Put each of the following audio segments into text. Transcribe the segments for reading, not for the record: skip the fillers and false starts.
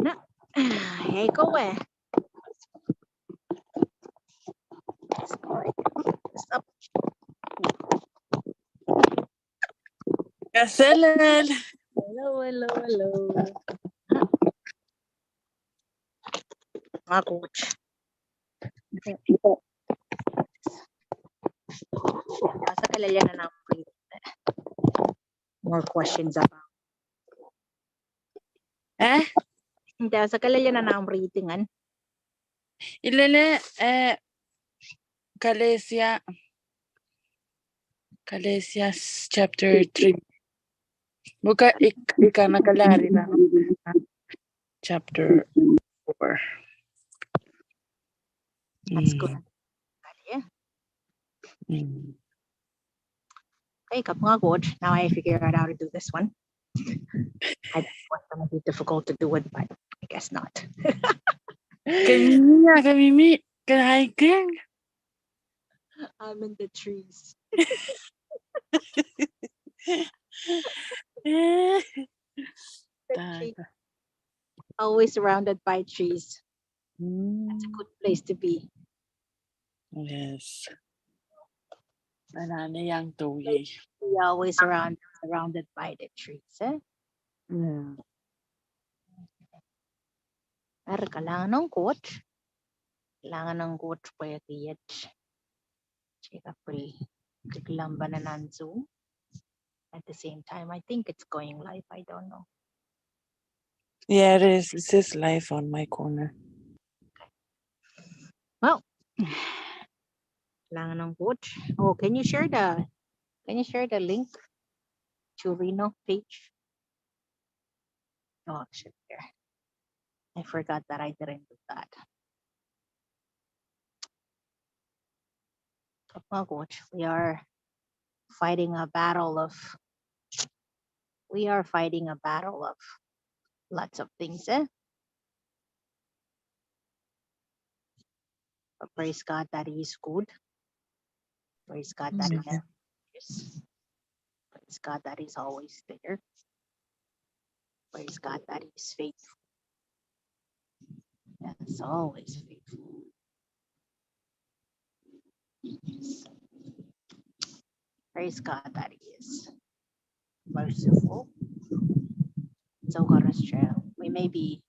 Na. Ikaw eh. Sorry. Stop. Kasalan. Hello. Mga coach. Sa kalaya na namin. More questions about. Hindi, sa kalaya na namin ratingan. Ilele Galatians chapter 3. Buka ika nakalari na chapter 4. That's good. Yeah. Okay, mga coach. Now I figured out how to do this one. I thought it was going to be difficult to do it, but I guess not. Kami hiking. I'm in the trees. Always surrounded by trees. That's a good place to be. Yes. Yang tuwi. We always surrounded by the trees. Yeah. Pero kailangan ng coach. Kailangan ng coach pa yung check up kiklamba na ng Zoom. At the same time, I think it's going live. I don't know. Yeah, it is. It says live on my corner. Well, kailangan ng coach. Oh, can you share the link to Reno page? Oh, shit, there. I forgot that I didn't do that. Oh, coach, we are fighting a battle of lots of things, But praise God that He is good. Praise God that He is. Praise God that He's always there. Praise God that He's faithful. Yes, always faithful. Yes. Praise God that He is merciful. So God is true. We may be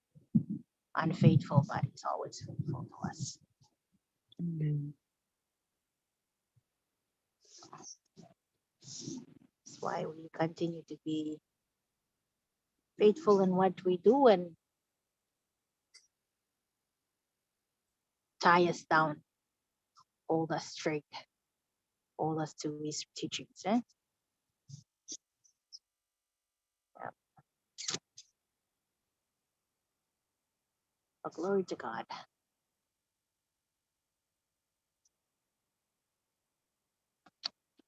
unfaithful, but He's always faithful to us. That's why we continue to be faithful in what we do and tie us down, hold us straight, hold us to His teachings. Yeah. But glory to God.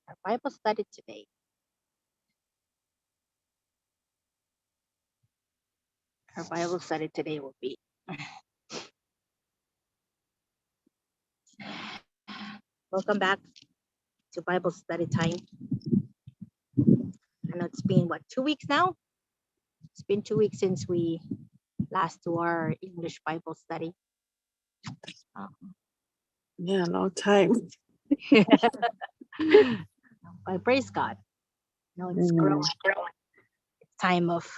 Our Bible study today. Our Bible study today will be welcome back to Bible study time. I know it's been 2 weeks now? It's been 2 weeks since we last do our English Bible study. Yeah, long time. I praise God. No, it's growing. It's time of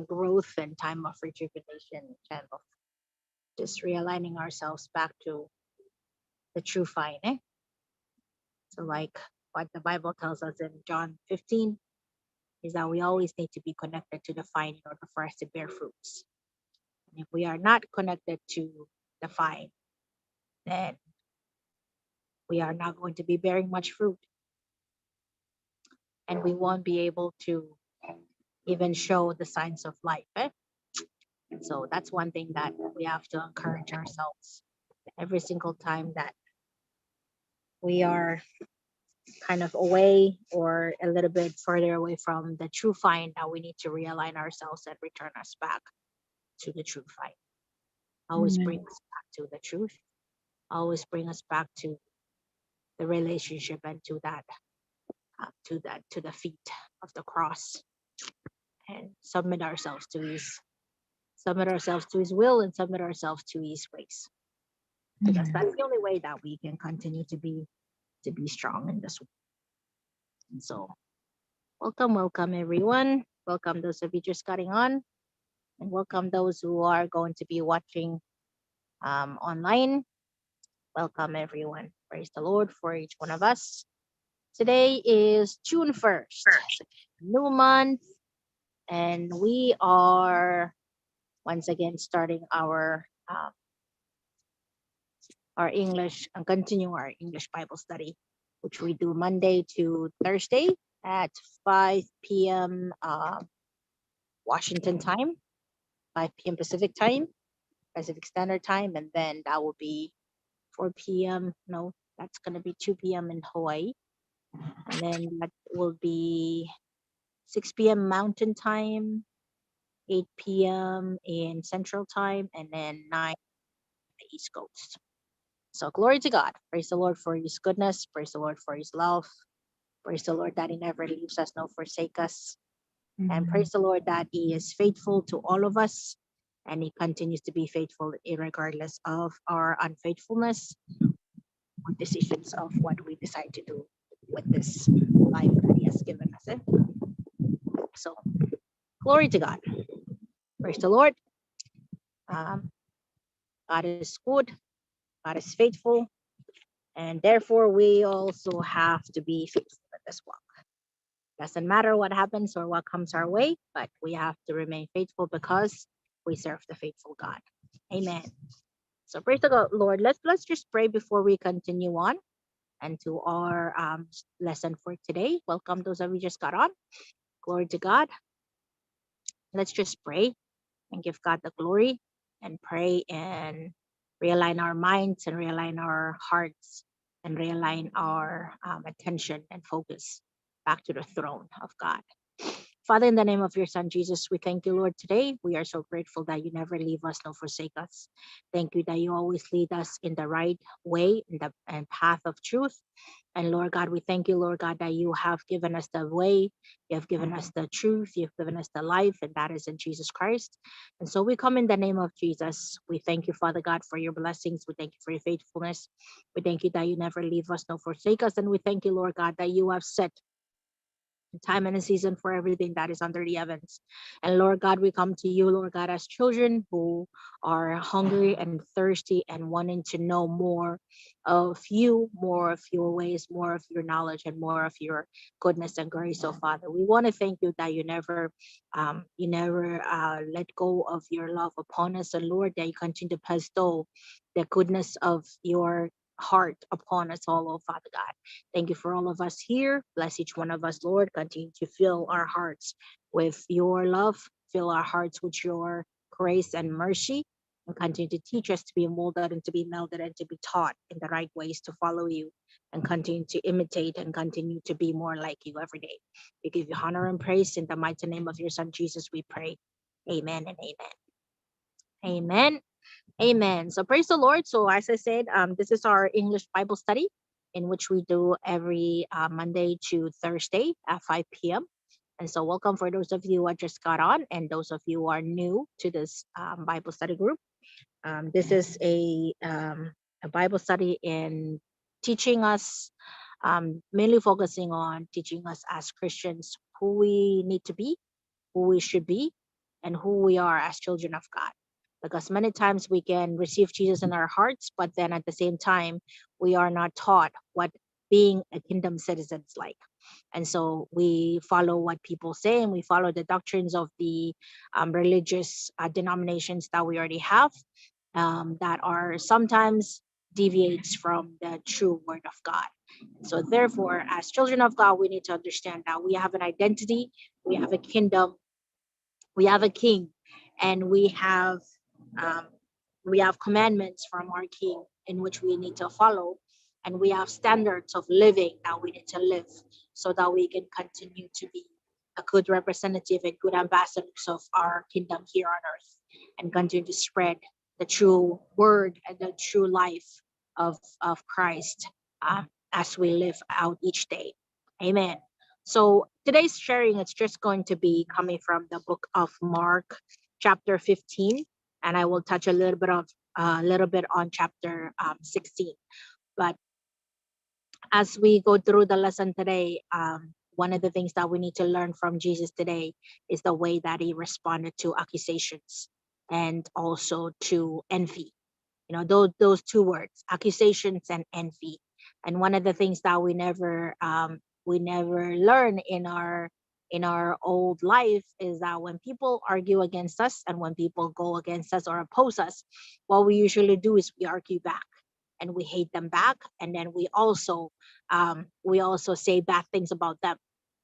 growth and time of rejuvenation, time of just realigning ourselves back to the true vine. So like what the Bible tells us in John 15 is that we always need to be connected to the vine in order for us to bear fruits. And if we are not connected to the vine, then we are not going to be bearing much fruit. And we won't be able to even show the signs of life. So that's one thing that we have to encourage ourselves every single time that we are kind of away or a little bit further away from the true vine, that we need to realign ourselves and return us back to the true vine. Always bring us back to the truth. Always bring us back to the relationship and to the feet of the cross. and submit ourselves to his will and submit ourselves to his ways, because that's the only way that we can continue to be strong in this world. And so welcome everyone. Welcome those of you just getting on, and welcome those who are going to be watching online. Welcome everyone. Praise the Lord for each one of us. Today is June 1st, new month, and we are once again starting our English and continue our English Bible study, which we do Monday to Thursday at 5 p.m. Washington time, 5 p.m. Pacific time, Pacific Standard Time, and then that will be 4 p.m. No, that's going to be 2 p.m. in Hawaii, and then that will be 6 p.m. Mountain Time, 8 p.m. in Central Time, and then 9 on the East Coast. So glory to God. Praise the Lord for his goodness. Praise the Lord for his love. Praise the Lord that he never leaves us nor forsake us. And praise the Lord that he is faithful to all of us, and he continues to be faithful regardless of our unfaithfulness or decisions of what we decide to do with this life that he has given us. So glory to God. Praise the Lord. God is good. God is faithful. And therefore, we also have to be faithful in this walk. Doesn't matter what happens or what comes our way, but we have to remain faithful because we serve the faithful God. Amen. So praise the God, Lord. Let's just pray before we continue on and to our lesson for today. Welcome those of you just got on. Glory to God. Let's just pray and give God the glory and pray and realign our minds and realign our hearts and realign our attention and focus back to the throne of God. Father, in the name of your Son, Jesus, we thank you, Lord, today. We are so grateful that you never leave us nor forsake us. Thank you that you always lead us in the right way and path of truth. And Lord God, we thank you, Lord God, that you have given us the way, you have given us the truth, you've given us the life, and that is in Jesus Christ. And so we come in the name of Jesus. We thank you, Father God, for your blessings. We thank you for your faithfulness. We thank you that you never leave us nor forsake us. And we thank you, Lord God, that you have set time and a season for everything that is under the heavens. And Lord God, we come to you, Lord God, as children who are hungry and thirsty and wanting to know more of you, more of your ways, more of your knowledge, and more of your goodness and grace. So Father, we want to thank you that you never let go of your love upon us. And Lord, that you continue to bestow the goodness of your heart upon us all, oh Father God. Thank you for all of us here. Bless each one of us, Lord. Continue to fill our hearts with your love, fill our hearts with your grace and mercy, and continue to teach us to be molded and to be melded and to be taught in the right ways to follow you and continue to imitate and continue to be more like you every day. We give you honor and praise in the mighty name of your Son, Jesus, we pray. Amen and amen. Amen. Amen. So praise the Lord. So as I said, this is our English Bible study in which we do every Monday to Thursday at 5 p.m. And so welcome for those of you who just got on and those of you who are new to this Bible study group. This is a Bible study in teaching us, mainly focusing on teaching us as Christians who we need to be, who we should be, and who we are as children of God. Because many times we can receive Jesus in our hearts, but then at the same time, we are not taught what being a kingdom citizen is like. And so we follow what people say and we follow the doctrines of the religious denominations that we already have that are sometimes deviates from the true word of God. So therefore, as children of God, we need to understand that we have an identity, we have a kingdom, we have a king, and we have commandments from our king in which we need to follow, and we have standards of living that we need to live so that we can continue to be a good representative and good ambassadors of our kingdom here on earth and continue to spread the true word and the true life of Christ as we live out each day. Amen. So today's sharing, it's just going to be coming from the book of Mark, chapter 15, and I will touch a little bit on chapter 16. But as we go through the lesson today, one of the things that we need to learn from Jesus today is the way that he responded to accusations and also to envy. You know, those two words, accusations and envy. And one of the things that we never learn in our old life is that when people argue against us and when people go against us or oppose us, what we usually do is we argue back and we hate them back, and then we also say bad things about them.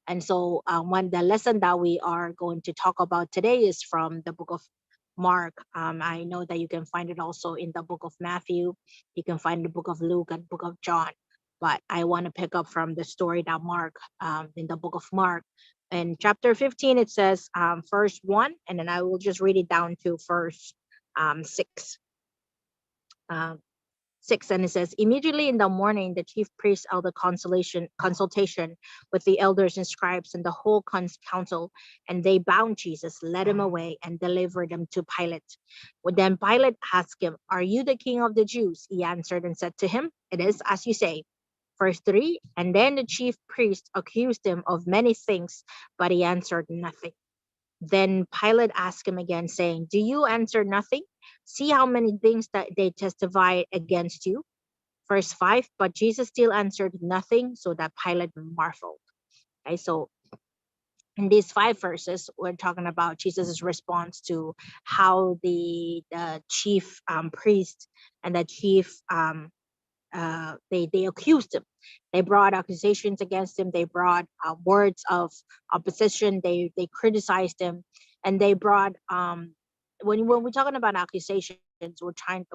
And so one the lesson that we are going to talk about today is from the book of Mark. I know that you can find it also in the book of Matthew. You can find the book of Luke and book of John. But I want to pick up from the story that Mark, in the book of Mark. In chapter 15, it says verse 1, and then I will just read it down to verse 6. 6, and it says, immediately in the morning the chief priests held a consultation with the elders and scribes and the whole council, and they bound Jesus, led him away, and delivered him to Pilate. Then Pilate asked him, are you the king of the Jews? He answered and said to him, it is as you say. Verse 3, and then the chief priest accused him of many things, but he answered nothing. Then Pilate asked him again, saying, do you answer nothing? See how many things that they testify against you. Verse 5, but Jesus still answered nothing, so that Pilate marveled. Okay, so in these 5 verses, we're talking about Jesus' response to how the chief priest and the chief they accused him. They brought accusations against him. They brought words of opposition. They criticized him, and they brought when we're talking about accusations, we're talking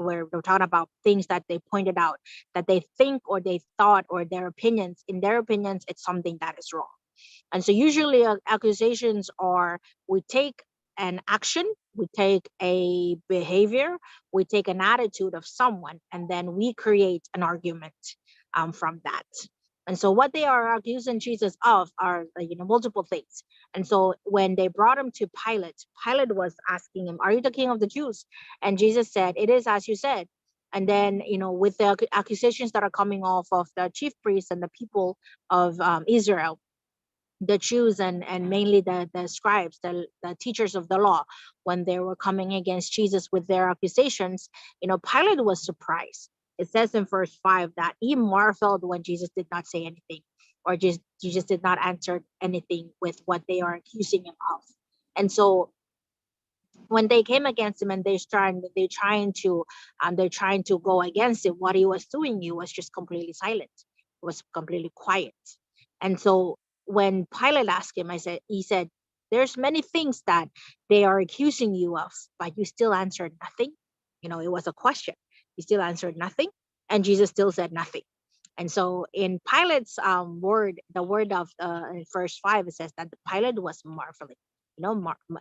about things that they pointed out, that they think or they thought, or their opinions. In their opinions, it's something that is wrong. And so usually accusations are, we take an action, we take a behavior, we take an attitude of someone, and then we create an argument from that. And so what they are accusing Jesus of are multiple things. And so when they brought him to Pilate, Pilate was asking him, are you the king of the Jews? And Jesus said, it is as you said. And then, with the accusations that are coming off of the chief priests and the people of Israel, the Jews and mainly the scribes, the teachers of the law, when they were coming against Jesus with their accusations, Pilate was surprised. It says in verse 5 that he marveled when Jesus did not say anything, or Jesus did not answer anything with what they are accusing him of. And so when they came against him and they're trying to go against it, what he was doing, he was just completely silent. It was completely quiet. And so when Pilate asked him, he said, there's many things that they are accusing you of, but you still answered nothing. It was a question. He still answered nothing, and Jesus still said nothing. And so in Pilate's word, the word of in verse 5, it says that Pilate was marveling.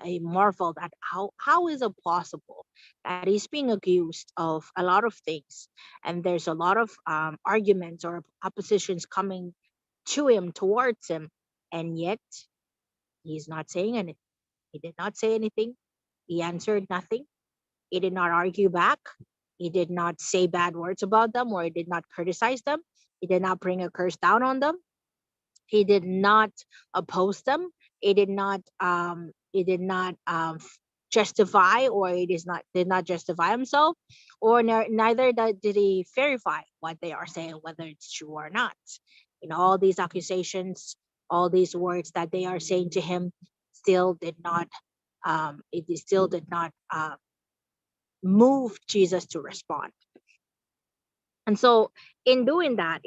He marveled at how is it possible that he's being accused of a lot of things, and there's a lot of arguments or oppositions coming towards him, and yet he's not saying anything. He did not say anything. He answered nothing. He did not argue back. He did not say bad words about them, or he did not criticize them. He did not bring a curse down on them. He did not oppose them. He did not justify, or did not justify himself, or neither did he verify what they are saying, whether it's true or not. All these accusations, all these words that they are saying to him still did not move Jesus to respond. And so in doing that,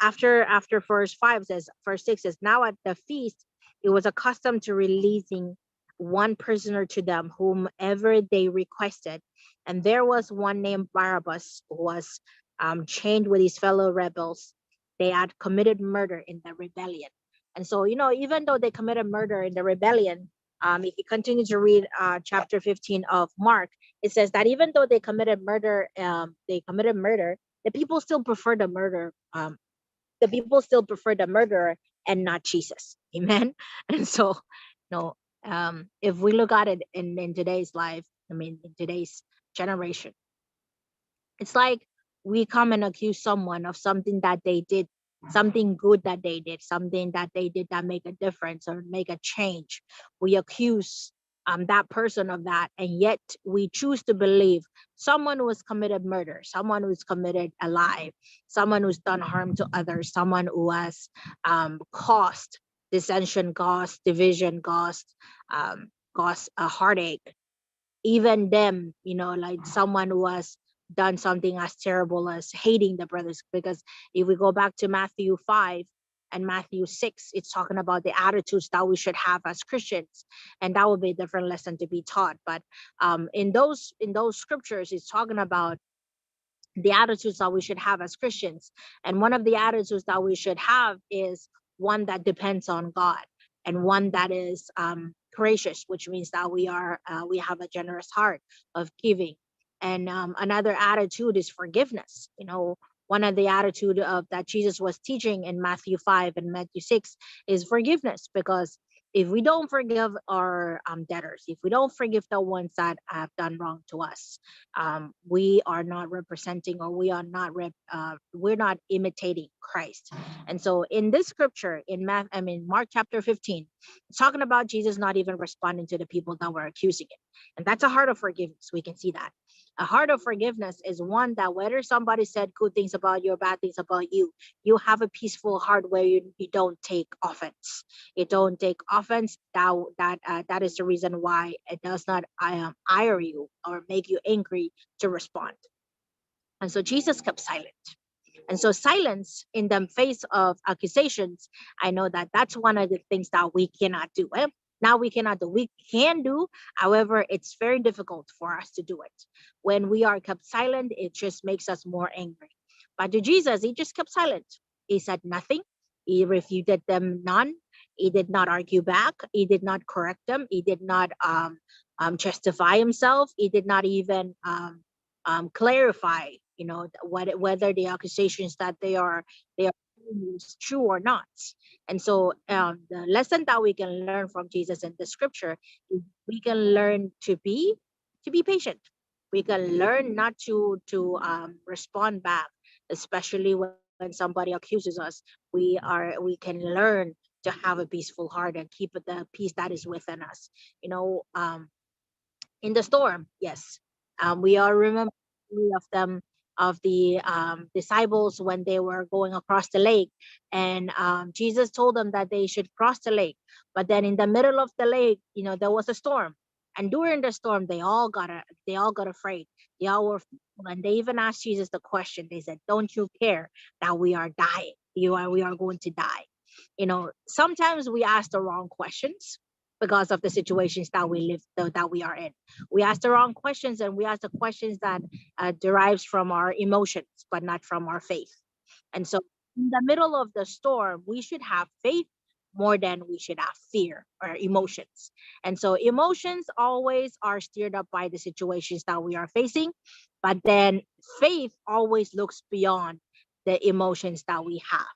after verse 6 says, now at the feast, it was accustomed to releasing one prisoner to them, whomever they requested. And there was one named Barabbas, who was chained with his fellow rebels. They had committed murder in the rebellion. And so, even though they committed murder in the rebellion, if you continue to read chapter 15 of Mark, it says that even though they committed murder, the people still prefer the murder. The people still prefer the murderer and not Jesus. Amen. And so, if we look at it in today's life, I mean, in today's generation, it's like we come and accuse someone of something that they did, something good that they did, something that they did that make a difference or make a change. We accuse that person of that, and yet we choose to believe someone who has committed murder, someone who's committed a lie, someone who's done harm to others, someone who has caused dissension, caused division, caused a heartache, even them, like someone who has done something as terrible as hating the brothers. Because if we go back to Matthew 5 and Matthew 6, it's talking about the attitudes that we should have as Christians, and that would be a different lesson to be taught. But in those scriptures, it's talking about the attitudes that we should have as Christians. And one of the attitudes that we should have is one that depends on God, and one that is gracious, which means that we have a generous heart of giving. And another attitude is forgiveness. One of the attitude of that Jesus was teaching in Matthew 5 and Matthew 6 is forgiveness. Because if we don't forgive our debtors, if we don't forgive the ones that have done wrong to us, we are not representing, or we're not imitating Christ. And so in this scripture in Mark chapter 15, it's talking about Jesus not even responding to the people that were accusing him. And that's a heart of forgiveness. We can see that a heart of forgiveness is one that whether somebody said good things about you or bad things about you, you have a peaceful heart where you don't take offense. You don't take offense. That is the reason why it does not ire you or make you angry to respond. And so Jesus kept silent. And so silence in the face of accusations, I know that that's one of the things that we cannot do. Now we cannot do. We can do, however, it's very difficult for us to do it. When we are kept silent, it just makes us more angry. But to Jesus, he just kept silent. He said nothing. He refuted them none. He did not argue back. He did not correct them. He did not justify himself. He did not even clarify, whether the accusations that they are doing is true or not. And so the lesson that we can learn from Jesus in the scripture is we can learn to be patient. We can learn not to respond back, especially when somebody accuses us. We can learn to have a peaceful heart and keep the peace that is within us. In the storm, yes, we all remember of them, of the disciples when they were going across the lake, and Jesus told them that they should cross the lake. But then in the middle of the lake, there was a storm, and during the storm they all got afraid. They all were fearful, and they even asked Jesus the question. They said, don't you care that we are dying? We are going to die. Sometimes we ask the wrong questions because of the situations that we live, that we are in. We ask the wrong questions, and we ask the questions that derives from our emotions, but not from our faith. And so in the middle of the storm, we should have faith more than we should have fear or emotions. And so emotions always are steered up by the situations that we are facing, but then faith always looks beyond the emotions that we have.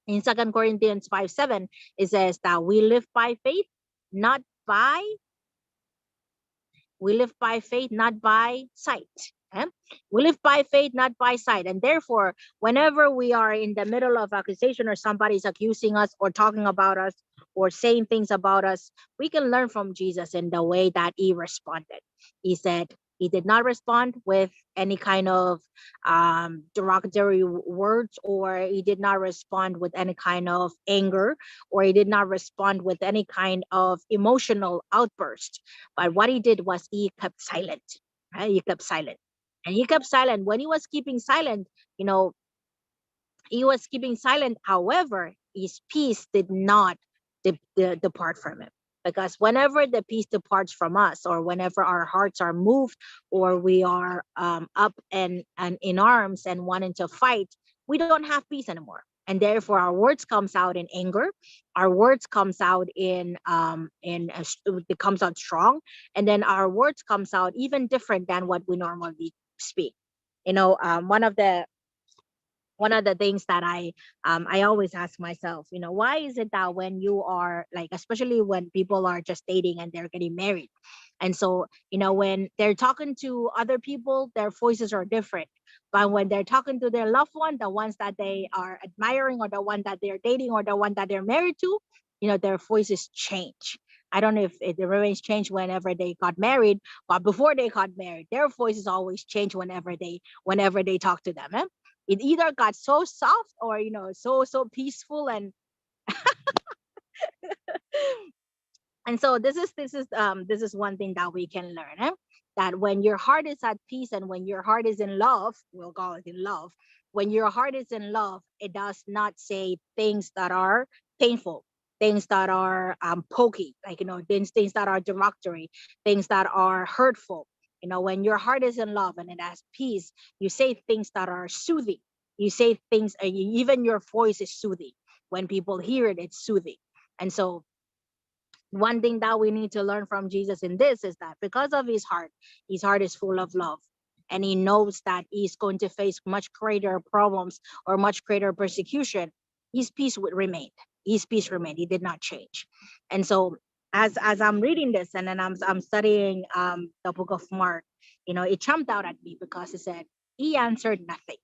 In 2 Corinthians 5:7, it says that not by we live by faith, not by sight. We live by faith, not by sight. And therefore, whenever we are in the middle of accusation, or somebody's accusing us or talking about us or saying things about us, we can learn from Jesus in the way that he responded. He said he did not respond with any kind of derogatory words, or he did not respond with any kind of anger, or he did not respond with any kind of emotional outburst. But what he did was he kept silent. Right? He kept silent. And he kept silent. When he was keeping silent, he was keeping silent. However, his peace did not depart from him. Because whenever the peace departs from us, or whenever our hearts are moved, or we are up and in arms and wanting to fight, we don't have peace anymore. And therefore, our words comes out in anger. Our words comes out it comes out strong, and then our words comes out even different than what we normally speak. One of the one of the things that I always ask myself, why is it that when you are like, especially when people are just dating and they're getting married, and so when they're talking to other people, their voices are different, but when they're talking to their loved one, the ones that they are admiring, or the one that they're dating, or the one that they're married to, their voices change. I don't know if it remains changed whenever they got married, but before they got married, their voices always change whenever they talk to them. It either got so soft, or so peaceful, and and so this is one thing that we can learn, that when your heart is at peace and when your heart is in love, we'll call it in love, when your heart is in love, it does not say things that are painful, things that are pokey, like things that are derogatory, things that are hurtful. When your heart is in love and it has peace, you say things that are soothing. You say things, even your voice is soothing. When people hear it, it's soothing. And so one thing that we need to learn from Jesus in this is that because of his heart is full of love, and he knows that he's going to face much greater problems or much greater persecution. His peace would remain. His peace remained. He did not change. And so as I'm reading this, and then I'm studying the book of Mark, it jumped out at me because it said he answered nothing.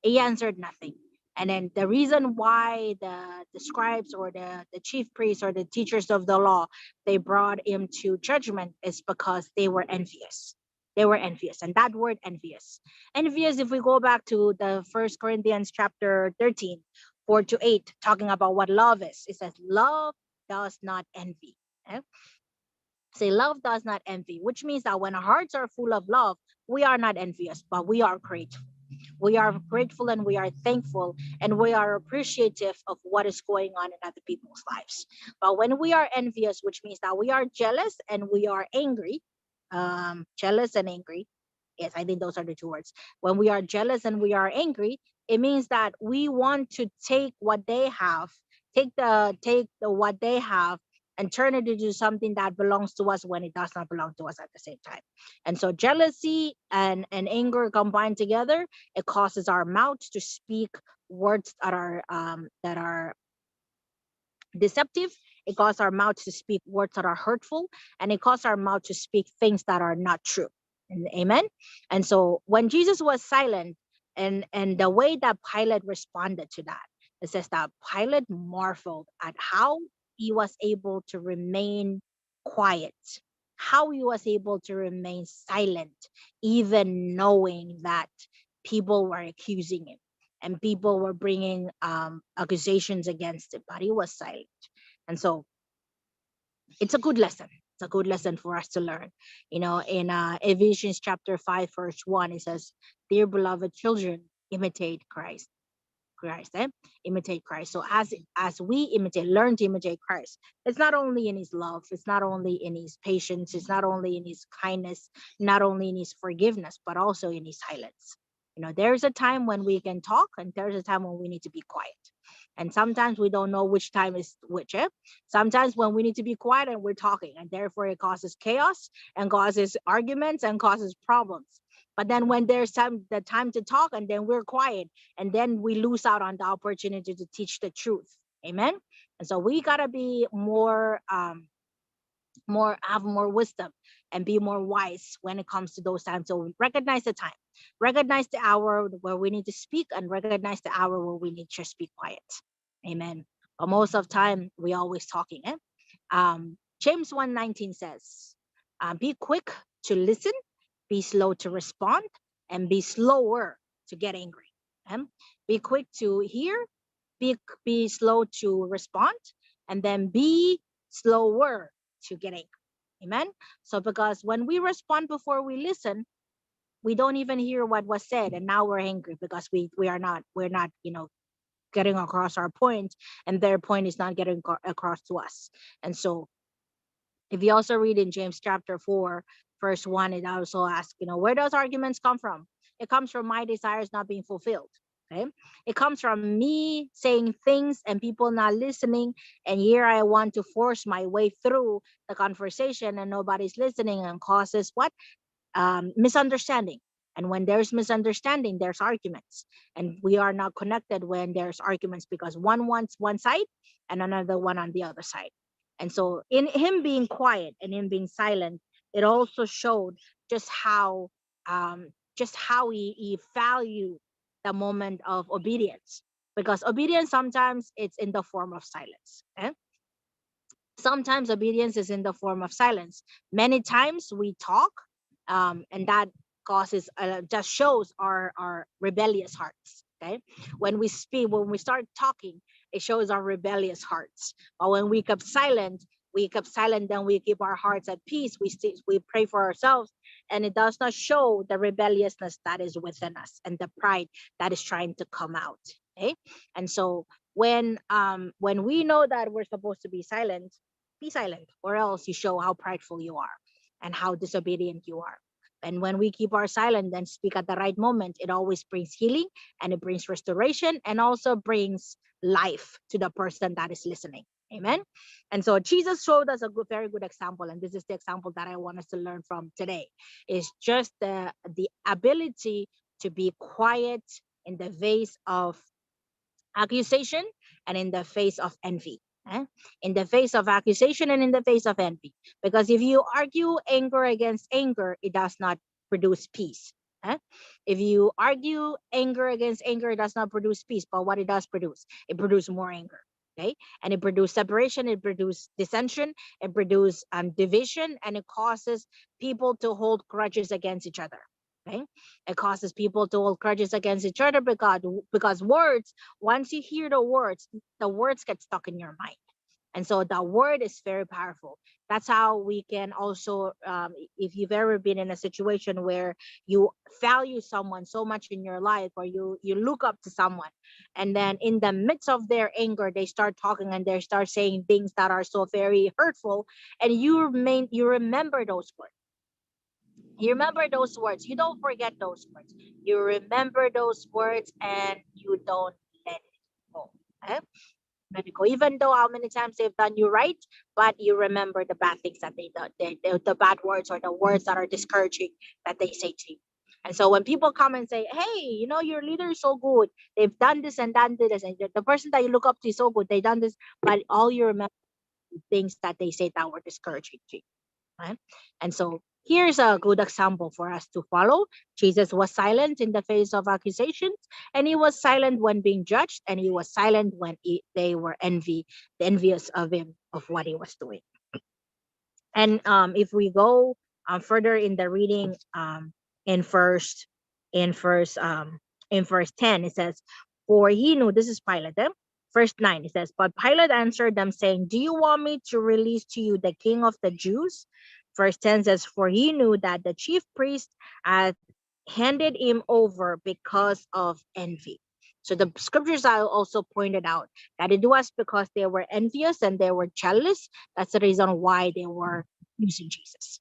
He answered nothing. And then the reason why the scribes, or the chief priests, or the teachers of the law, they brought him to judgment, is because they were envious. They were envious. And that word envious. Envious, if we go back to the 1 Corinthians chapter 13, 4-8, talking about what love is, it says, love does not envy. Okay? Say, love does not envy, which means that when our hearts are full of love, we are not envious, but we are grateful. We are grateful, and we are thankful, and we are appreciative of what is going on in other people's lives. But when we are envious, which means that we are jealous and we are angry, jealous and angry. Yes, I think those are the two words. When we are jealous and we are angry, it means that we want to take what they have, take the what they have, and turn it into something that belongs to us when it does not belong to us at the same time. And so jealousy and anger combined together, it causes our mouths to speak words that are deceptive. It causes our mouth to speak words that are hurtful, and it causes our mouth to speak things that are not true. Amen. And so when Jesus was silent, and the way that Pilate responded to that, it says that Pilate marveled at how he was able to remain quiet, how he was able to remain silent, even knowing that people were accusing him and people were bringing accusations against him, but he was silent. And so it's a good lesson. It's a good lesson for us to learn. In Ephesians chapter 5, verse 1, it says, dear beloved children, imitate Christ. Imitate Christ. So as we learn to imitate Christ, it's not only in his love, it's not only in his patience, it's not only in his kindness, not only in his forgiveness, but also in his silence. There's a time when we can talk, and there's a time when we need to be quiet. And sometimes we don't know which time is which. Sometimes when we need to be quiet and we're talking, and therefore it causes chaos and causes arguments and causes problems. But then when there's the time to talk, and then we're quiet, and then we lose out on the opportunity to teach the truth. Amen. And so we gotta be have more wisdom and be more wise when it comes to those times. So recognize the time, recognize the hour where we need to speak, and recognize the hour where we need to just be quiet. Amen. But most of the time we always talking. James 1:19 says, be quick to listen, be slow to respond, and be slower to get angry. Be quick to hear, be slow to respond, and then be slower to get angry. Amen. So because when we respond before we listen, we don't even hear what was said, and now we're angry because we're not getting across our point, and their point is not getting across to us. And so if you also read in James chapter 4, verse 1, it also asks, where does arguments come from? It comes from my desires not being fulfilled. Okay. It comes from me saying things and people not listening. And here I want to force my way through the conversation, and nobody's listening, and causes what? Misunderstanding. And when there's misunderstanding, there's arguments. And we are not connected when there's arguments, because one wants one side and another one on the other side. And so in him being quiet and him being silent, it also showed just how he valued the moment of obedience, because obedience sometimes it's in the form of silence. Sometimes obedience is in the form of silence. Many times we talk, and that causes just shows our rebellious hearts. Okay, when we speak, when we start talking, it shows our rebellious hearts. But when we keep silent, then we keep our hearts at peace. We pray for ourselves, and it does not show the rebelliousness that is within us and the pride that is trying to come out. Okay, and so when we know that we're supposed to be silent, be silent, or else you show how prideful you are and how disobedient you are. And when we keep our silent and speak at the right moment, it always brings healing, and it brings restoration, and also brings life to the person that is listening. Amen. And so Jesus showed us a very good example, and this is the example that I want us to learn from today. Is just the ability to be quiet in the face of accusation and in the face of envy. In the face of accusation and in the face of envy. Because if you argue anger against anger, it does not produce peace. If you argue anger against anger, it does not produce peace. But what it does produce, it produces more anger. Okay, and it produces separation, it produces dissension, it produces division, and it causes people to hold grudges against each other. Okay, it causes people to hold grudges against each other because words, once you hear the words get stuck in your mind. And so the word is very powerful. That's how we can also, if you've ever been in a situation where you value someone so much in your life, or you look up to someone, and then in the midst of their anger, they start talking and they start saying things that are so very hurtful, and you remember those words. You remember those words. You don't forget those words. You remember those words and you don't let it go. Eh? Let it go. Even though how many times they've done you right, but you remember the bad things that they done, the bad words or the words that are discouraging that they say to you. And so when people come and say, hey, your leader is so good, they've done this and done this, and the person that you look up to is so good, they've done this, but all you remember things that they say that were discouraging to you. Right? And so here's a good example for us to follow. Jesus was silent in the face of accusations, and he was silent when being judged, and he was silent when they were envious of him, of what he was doing. And if we go further in the reading, in verse 10, it says, for he knew, this is Pilate, verse 9, it says, but Pilate answered them, saying, do you want me to release to you the king of the Jews? Verse 10 says, for he knew that the chief priest had handed him over because of envy. So the scriptures I also pointed out that it was because they were envious and they were jealous. That's the reason why they were accusing Jesus.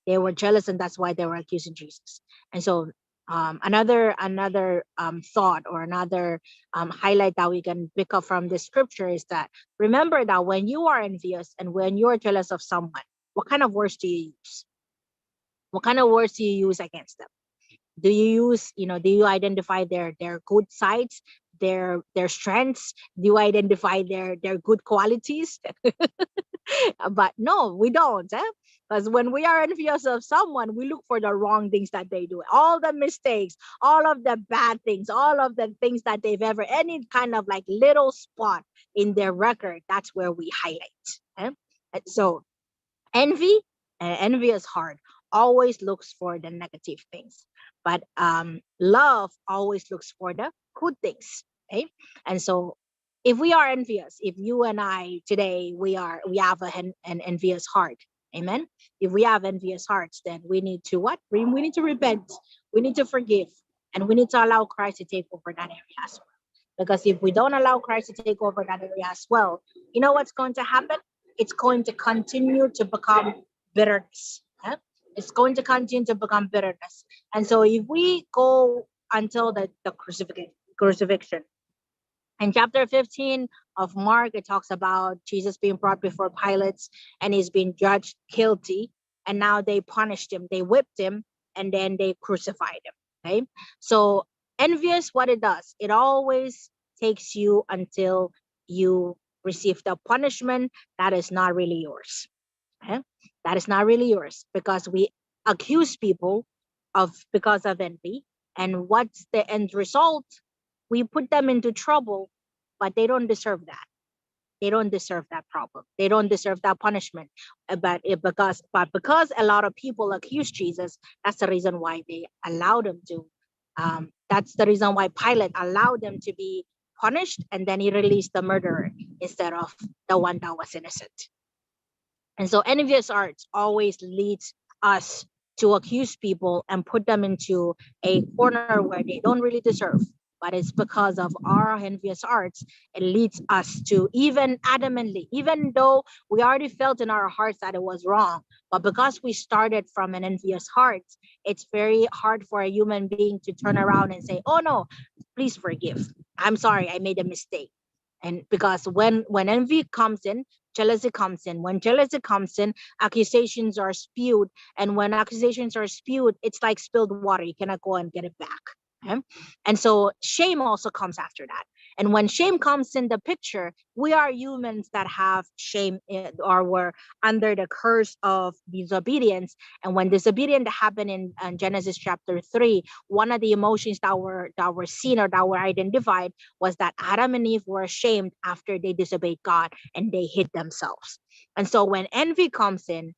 They were jealous, and that's why they were accusing Jesus. And so another thought, or another highlight that we can pick up from this scripture is that, remember that when you are envious and when you are jealous of someone, what kind of words do you use? What kind of words do you use against them? Do you identify their good sides, their strengths? Do you identify their good qualities? But no, we don't. Because when we are envious of someone, we look for the wrong things that they do, all the mistakes, all of the bad things, all of the things that they've ever, any kind of like little spot in their record, that's where we highlight. And so envious heart always looks for the negative things, but love always looks for the good things. Okay, and so if we are envious, if you and I today we have an envious heart, amen. If we have envious hearts, then we need to what? We need to repent. We need to forgive, and we need to allow Christ to take over that area as well. Because if we don't allow Christ to take over that area as well, you know what's going to happen? It's going to continue to become bitterness. It's going to continue to become bitterness. And so if we go until the crucifixion, in chapter 15 of Mark, it talks about Jesus being brought before Pilate, and he's being judged guilty. And now they punished him. They whipped him. and then they crucified him. Okay, so envious, what it does, it always takes you until you receive the punishment that is not really yours. Okay, that is not really yours, because we accuse people of because of envy, and what's the end result? We put them into trouble, but they don't deserve that. They don't deserve that problem. They don't deserve that punishment. Because a lot of people accuse Jesus, that's the reason why they allowed him to. That's the reason why Pilate allowed them to be punished, and then he released the murderer instead of the one that was innocent. And so envious arts always leads us to accuse people and put them into a corner where they don't really deserve. But it's because of our envious arts, it leads us to even adamantly, even though we already felt in our hearts that it was wrong, but because we started from an envious heart, it's very hard for a human being to turn around and say, oh no, please forgive. I'm sorry, I made a mistake. And because when envy comes in, jealousy comes in. When jealousy comes in, accusations are spewed. And when accusations are spewed, it's like spilled water. You cannot go and get it back. Okay? And so shame also comes after that. And when shame comes in the picture, we are humans that have shame, or we're under the curse of disobedience. And when disobedience happened in Genesis chapter 3, one of the emotions that were seen or that were identified was that Adam and Eve were ashamed after they disobeyed God and they hid themselves. And so when envy comes in,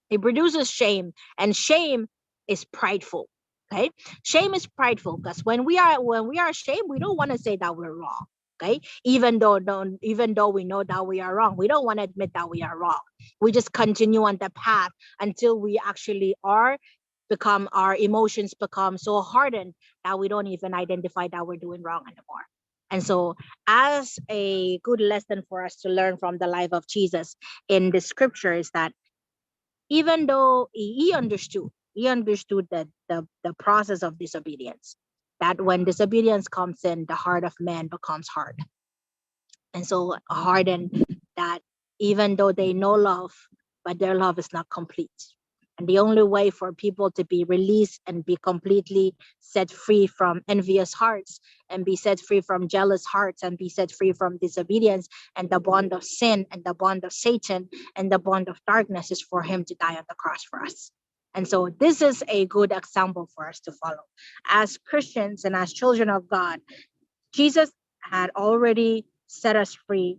it produces shame, and shame is prideful. Okay, shame is prideful because when we are ashamed, we don't want to say that we're wrong. Okay, even though we know that we are wrong, we don't want to admit that we are wrong. We just continue on the path until we actually our emotions become so hardened that we don't even identify that we're doing wrong anymore. And so, as a good lesson for us to learn from the life of Jesus in the scripture is that even though he understood the process of disobedience, that when disobedience comes in, the heart of man becomes hard. And so hardened that even though they know love, but their love is not complete. And the only way for people to be released and be completely set free from envious hearts and be set free from jealous hearts and be set free from disobedience and the bond of sin and the bond of Satan and the bond of darkness is for him to die on the cross for us. And so this is a good example for us to follow. As Christians and as children of God, Jesus had already set us free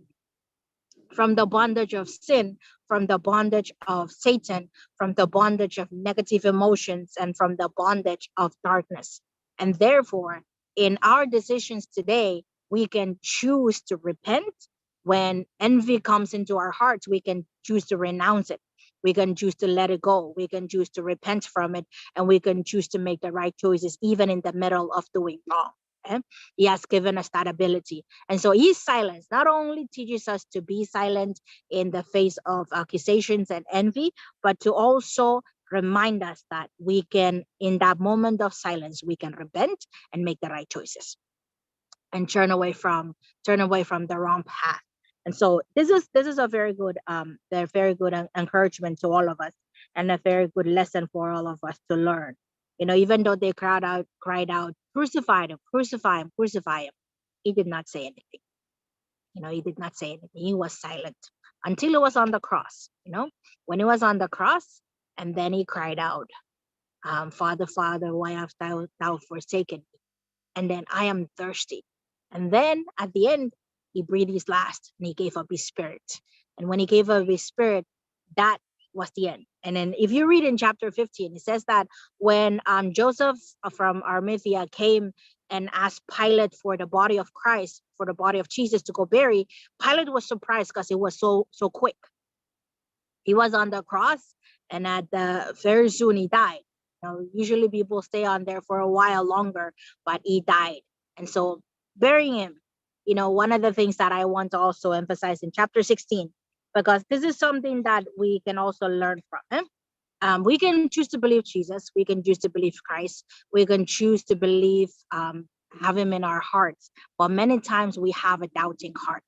from the bondage of sin, from the bondage of Satan, from the bondage of negative emotions, and from the bondage of darkness. And therefore, in our decisions today, we can choose to repent. When envy comes into our hearts, we can choose to renounce it. We can choose to let it go. We can choose to repent from it. And we can choose to make the right choices, even in the middle of doing wrong. Okay? He has given us that ability. And so his silence not only teaches us to be silent in the face of accusations and envy, but to also remind us that we can, in that moment of silence, we can repent and make the right choices and turn away from the wrong path. And so this is a very good encouragement to all of us and a very good lesson for all of us to learn. Even though they cried out, crucify him, crucify him, crucify him. He did not say anything. He did not say anything. He was silent until he was on the cross. When he was on the cross, and then he cried out, Father, Father, why hast thou forsaken me? And then I am thirsty. And then at the end, he breathed his last and he gave up his spirit. And when he gave up his spirit, that was the end. And then if you read in chapter 15, it says that when Joseph from Arimathea came and asked Pilate for the body of Christ, for the body of Jesus to go bury, Pilate was surprised because it was so quick. He was on the cross, and very soon he died. Usually people stay on there for a while longer, but he died. And so burying him, one of the things that I want to also emphasize in chapter 16, because this is something that we can also learn from him. We can choose to believe Jesus. We can choose to believe Christ. We can choose to believe, have him in our hearts. But many times we have a doubting heart.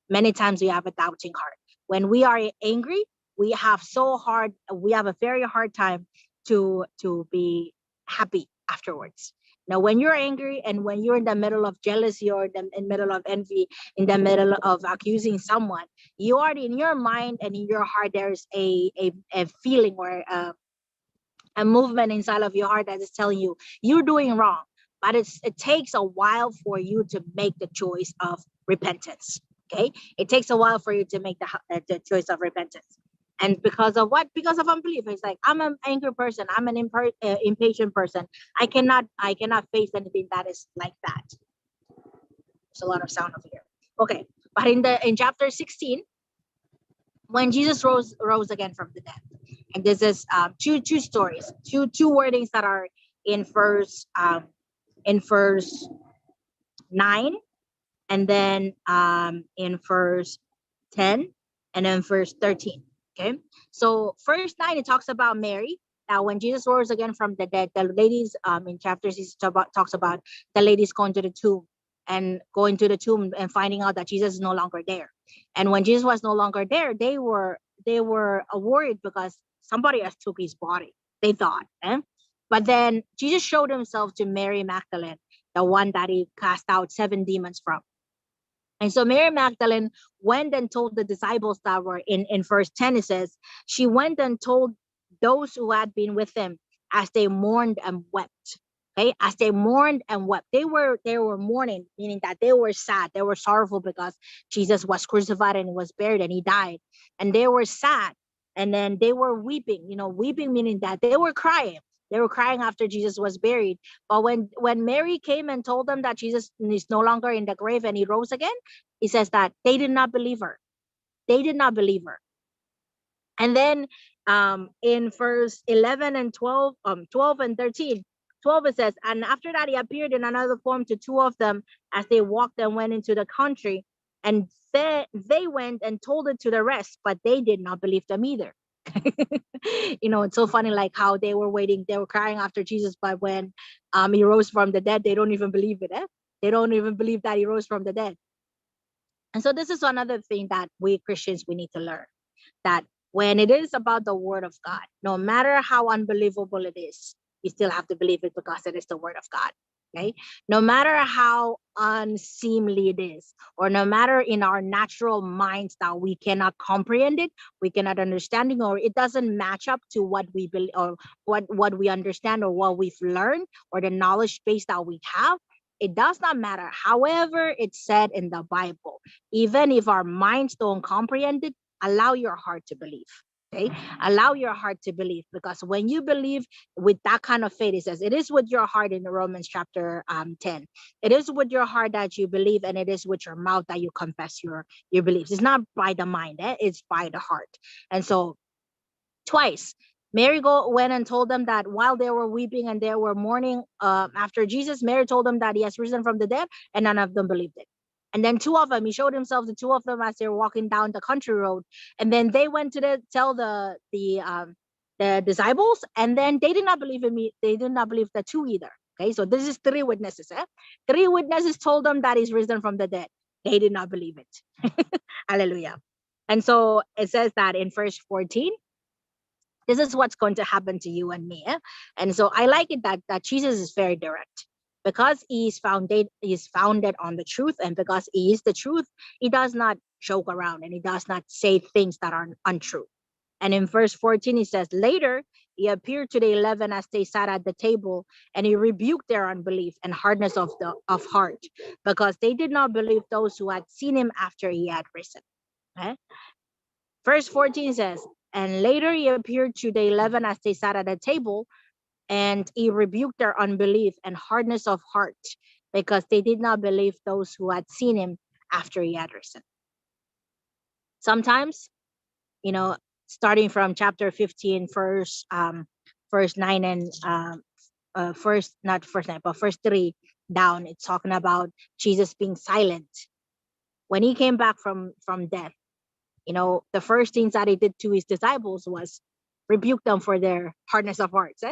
Many times we have a doubting heart. When we are angry, we have a very hard time to be happy afterwards. Now, when you're angry and when you're in the middle of jealousy or in the middle of envy, in the middle of accusing someone, you already in your mind and in your heart, there's a feeling or a movement inside of your heart that is telling you you're doing wrong. But it takes a while for you to make the choice of repentance. Okay, it takes a while for you to make the choice of repentance. And because of what? Because of unbelief. It's like, I'm an angry person. I'm an impatient person. I cannot face anything that is like that. There's a lot of sound over here. Okay, but in chapter 16, when Jesus rose again from the dead, and this is two stories, two wordings that are in verse 9, and then in verse 10, and then verse 13. Okay, so verse 9, it talks about Mary. Now, when Jesus rose again from the dead, the ladies in chapter 6 talks about the ladies going to the tomb and finding out that Jesus is no longer there. And when Jesus was no longer there, they were worried because somebody else took his body, they thought. But then Jesus showed himself to Mary Magdalene, the one that he cast out 7 demons from. And so Mary Magdalene went and told the disciples that were in verse 10, it says, she went and told those who had been with him as they mourned and wept. Okay, as they mourned and wept, they were mourning, meaning that they were sad, they were sorrowful because Jesus was crucified and was buried and he died, and they were sad. And then they were weeping, weeping meaning that they were crying. They were crying after Jesus was buried. But when Mary came and told them that Jesus is no longer in the grave and he rose again, it says that they did not believe her. They did not believe her. And then in verse 11 and 12, 12 and 13, 12 it says, and after that he appeared in another form to 2 of them as they walked and went into the country. And they went and told it to the rest, but they did not believe them either. It's so funny, like how they were waiting, they were crying after Jesus, but when he rose from the dead, they don't even believe it. They don't even believe that he rose from the dead. And so this is another thing that we Christians, we need to learn, that when it is about the word of God, no matter how unbelievable it is, you still have to believe it because it is the word of God. Okay, no matter how unseemly it is, or no matter in our natural minds that we cannot comprehend it, we cannot understand it, or it doesn't match up to what we believe or what we understand or what we've learned or the knowledge base that we have, it does not matter. However, it's said in the Bible, even if our minds don't comprehend it, allow your heart to believe. Okay, allow your heart to believe, because when you believe with that kind of faith, it says it is with your heart in Romans chapter 10. It is with your heart that you believe, and it is with your mouth that you confess your beliefs. It's not by the mind, it's by the heart. And so twice Mary went and told them that while they were weeping and they were mourning after Jesus, Mary told them that he has risen from the dead, and none of them believed it. And then 2 of them, he showed himself to 2 of them as they were walking down the country road. And then they went to tell the disciples, and then they did not believe in me. They did not believe the 2 either. Okay, so this is 3 witnesses. 3 witnesses told them that he's risen from the dead. They did not believe it. Hallelujah. And so it says that in verse 14, this is what's going to happen to you and me. And so I like it that Jesus is very direct, because he is founded on the truth, and because he is the truth, he does not joke around and he does not say things that are untrue. And in verse 14, he says, later he appeared to the 11 as they sat at the table, and he rebuked their unbelief and hardness of heart, because they did not believe those who had seen him after he had risen. Okay? Verse 14 says, and later he appeared to the 11 as they sat at a table, and he rebuked their unbelief and hardness of heart, because they did not believe those who had seen him after he had risen. Sometimes, starting from chapter 15, verse 9 and verse 3 down, it's talking about Jesus being silent. When he came back from death, the first things that he did to his disciples was rebuke them for their hardness of hearts.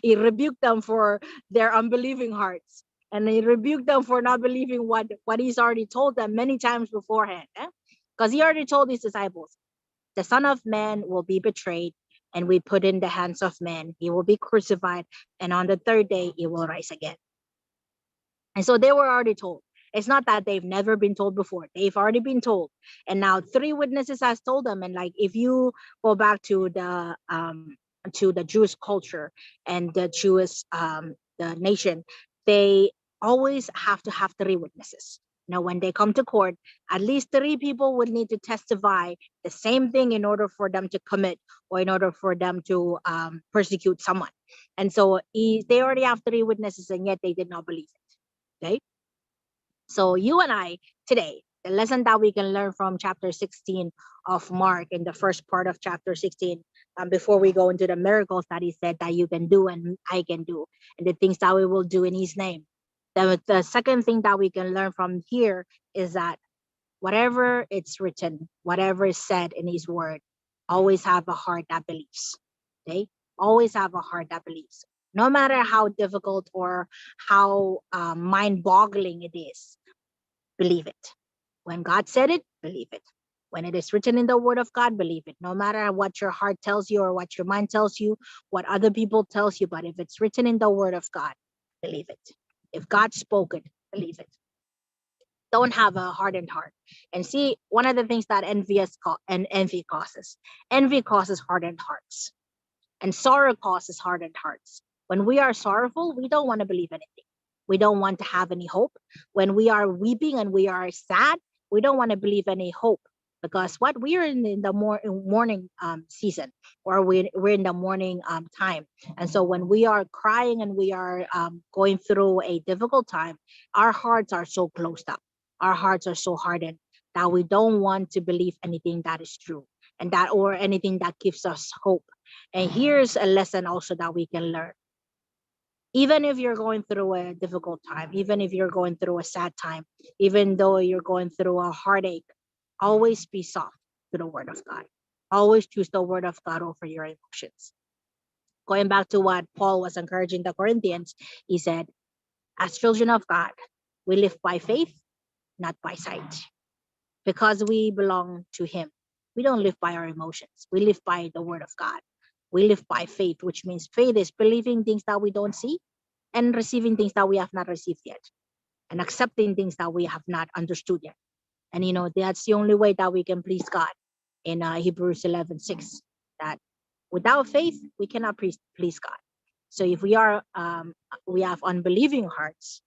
He rebuked them for their unbelieving hearts, and he rebuked them for not believing what he's already told them many times beforehand. Because he already told his disciples, the Son of Man will be betrayed, and we put in the hands of men. He will be crucified, and on the third day, he will rise again. And so they were already told. It's not that they've never been told before. They've already been told. And now 3 witnesses has told them. And like if you go back to the Jewish culture and the Jewish the nation, they always have to have 3 witnesses. Now, when they come to court, at least 3 people would need to testify the same thing in order for them to commit or in order for them to persecute someone. And so they already have 3 witnesses, and yet they did not believe it. Okay. So you and I today, the lesson that we can learn from chapter 16 of Mark in the first part of chapter 16, before we go into the miracles that he said that you can do and I can do, and the things that we will do in his name. The second thing that we can learn from here is that whatever it's written, whatever is said in his word, always have a heart that believes. Okay? Always have a heart that believes. No matter how difficult or how mind-boggling it is, believe it. When God said it, believe it. When it is written in the word of God, believe it. No matter what your heart tells you or what your mind tells you, what other people tells you, but if it's written in the word of God, believe it. If God spoke it, believe it. Don't have a hardened heart. And see, one of the things that envy causes. Envy causes hardened hearts. And sorrow causes hardened hearts. When we are sorrowful, we don't want to believe anything. We don't want to have any hope. When we are weeping and we are sad, we don't want to believe any hope. Because what we are in the morning season, or we're in the morning time. And so when we are crying and we are going through a difficult time, our hearts are so closed up. Our hearts are so hardened that we don't want to believe anything that is true and that or anything that gives us hope. And here's a lesson also that we can learn. Even if you're going through a difficult time, even if you're going through a sad time, even though you're going through a heartache, always be soft to the word of God. Always choose the word of God over your emotions. Going back to what Paul was encouraging the Corinthians, he said, as children of God, we live by faith, not by sight. Because we belong to him. We don't live by our emotions. We live by the word of God. We live by faith, which means faith is believing things that we don't see and receiving things that we have not received yet and accepting things that we have not understood yet. And that's the only way that we can please God in Hebrews 11:6, that without faith, we cannot please God. So if we have unbelieving hearts,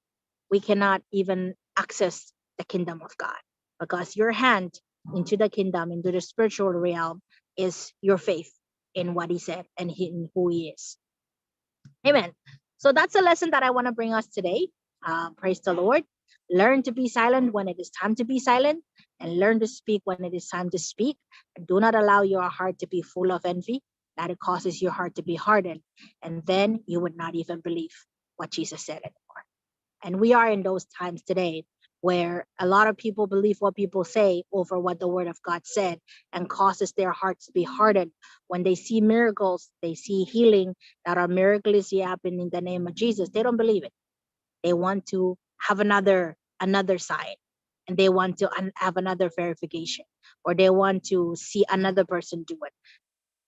we cannot even access the kingdom of God, because your hand into the kingdom, into the spiritual realm, is your faith in what he said and in who he is. Amen. So that's a lesson that I want to bring us today. Praise the Lord. Learn to be silent when it is time to be silent, and learn to speak when it is time to speak. And do not allow your heart to be full of envy, that it causes your heart to be hardened. And then you would not even believe what Jesus said anymore. And we are in those times today where a lot of people believe what people say over what the word of God said, and causes their hearts to be hardened. When they see miracles, they see healing that are miraculously happening in the name of Jesus, they don't believe it. They want to have another sign, and they want to have another verification, or they want to see another person do it.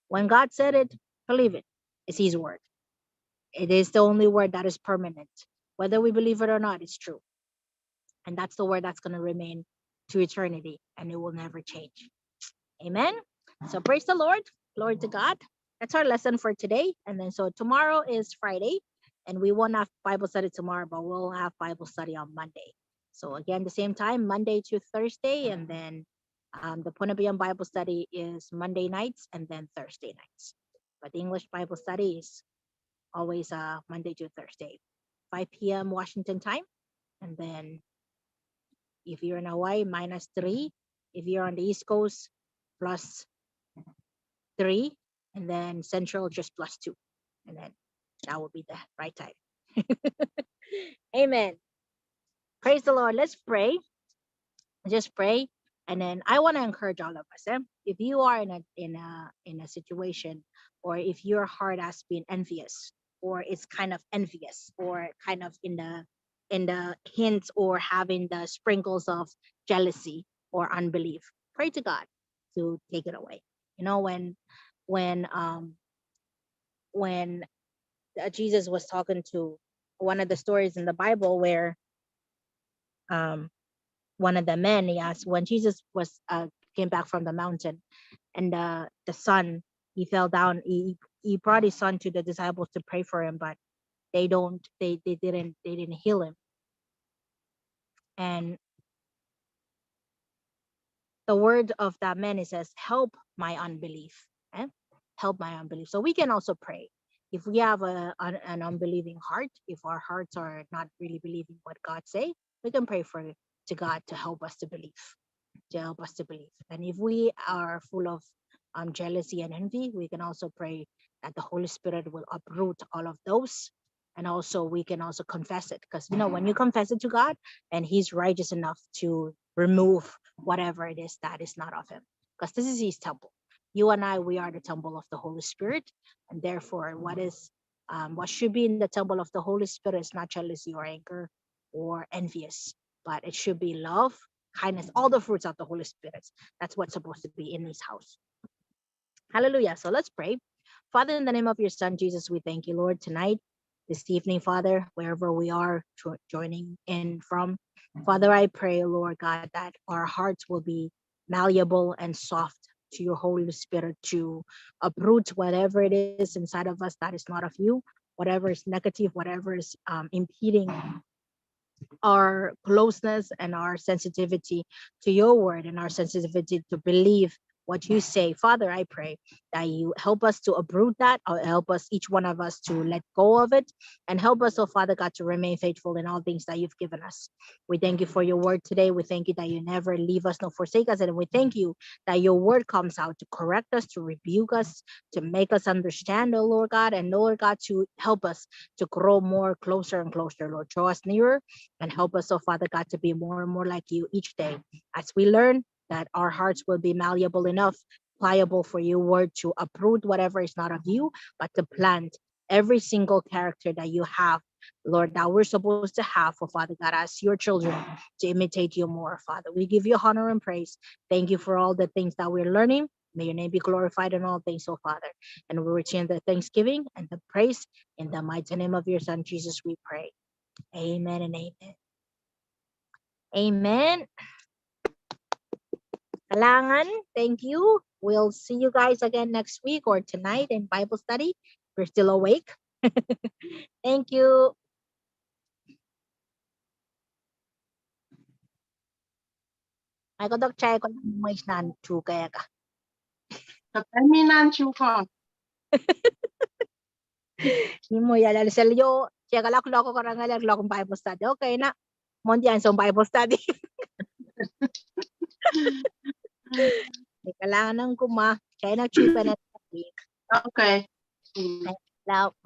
When God said it, believe it. It's his word. It is the only word that is permanent. Whether we believe it or not, it's true. And that's the word that's going to remain to eternity, and it will never change. Amen. So praise the Lord. Glory to God. That's our lesson for today. And then so tomorrow is Friday, and we won't have Bible study tomorrow, but we'll have Bible study on Monday. So again, the same time, Monday to Thursday, and then the Punabian Bible study is Monday nights and then Thursday nights. But the English Bible study is always Monday to Thursday, 5 p.m. Washington time. And then if you're in Hawaii, -3. If you're on the East Coast, +3. And then Central, just +2. And then that will be the right time. Amen. Praise the Lord. Let's pray. Just pray. And then I want to encourage all of us. If you are in a situation, or if your heart has been envious, or it's kind of envious, or kind of in the hints or having the sprinkles of jealousy or unbelief, pray to God to take it away. When when Jesus was talking to one of the stories in the Bible where one of the men, he asked when Jesus was came back from the mountain, and the son, he fell down. He brought his son to the disciples to pray for him, but they didn't heal him. And the word of that man, it says, help my unbelief. Help my unbelief. So we can also pray. If we have an unbelieving heart, if our hearts are not really believing what God say, we can pray to God to help us to believe, And if we are full of jealousy and envy, we can also pray that the Holy Spirit will uproot all of those. And also we can also confess it, because when you confess it to God, and he's righteous enough to remove whatever it is that is not of him, because this is his temple. You and I, we are the temple of the Holy Spirit, and therefore what should be in the temple of the Holy Spirit is not jealousy or anger or envious, but it should be love, kindness, all the fruits of the Holy Spirit. That's what's supposed to be in his house. Hallelujah. So let's pray. Father, in the name of your son, Jesus, we thank you, Lord, tonight, this evening, Father, wherever we are joining in from. Father, I pray, Lord God, that our hearts will be malleable and soft to your Holy Spirit to uproot whatever it is inside of us that is not of you, whatever is negative, whatever is impeding our closeness and our sensitivity to your word and our sensitivity to believe what you say. Father, I pray that you help us to uproot that, or help us, each one of us, to let go of it, and help us, oh Father God, to remain faithful in all things that you've given us. We thank you for your word today. We thank you that you never leave us nor forsake us. And we thank you that your word comes out to correct us, to rebuke us, to make us understand, oh Lord God, and Lord God, to help us to grow more closer and closer, Lord. Draw us nearer and help us, oh Father God, to be more and more like you each day as we learn that our hearts will be malleable enough, pliable for your word to uproot whatever is not of you, but to plant every single character that you have, Lord, that we're supposed to have, for Father God, as your children, to imitate you more, Father. We give you honor and praise. Thank you for all the things that we're learning. May your name be glorified in all things, oh Father. And we return the thanksgiving and the praise in the mighty name of your Son, Jesus, we pray. Amen and amen. Amen. Kalangan, thank you. We'll see you guys again next week or tonight in Bible study. We're still awake. Thank you. Ay ko dok chay ko may nan chu kaya ka. Terminan chuko. Ni mo yala sel yo chay kalak loko ko rangal loko Bible study. Okay na. Mondian sa Bible study. Kailangan ng kuma. Chay na chipa na week. Okay. Love.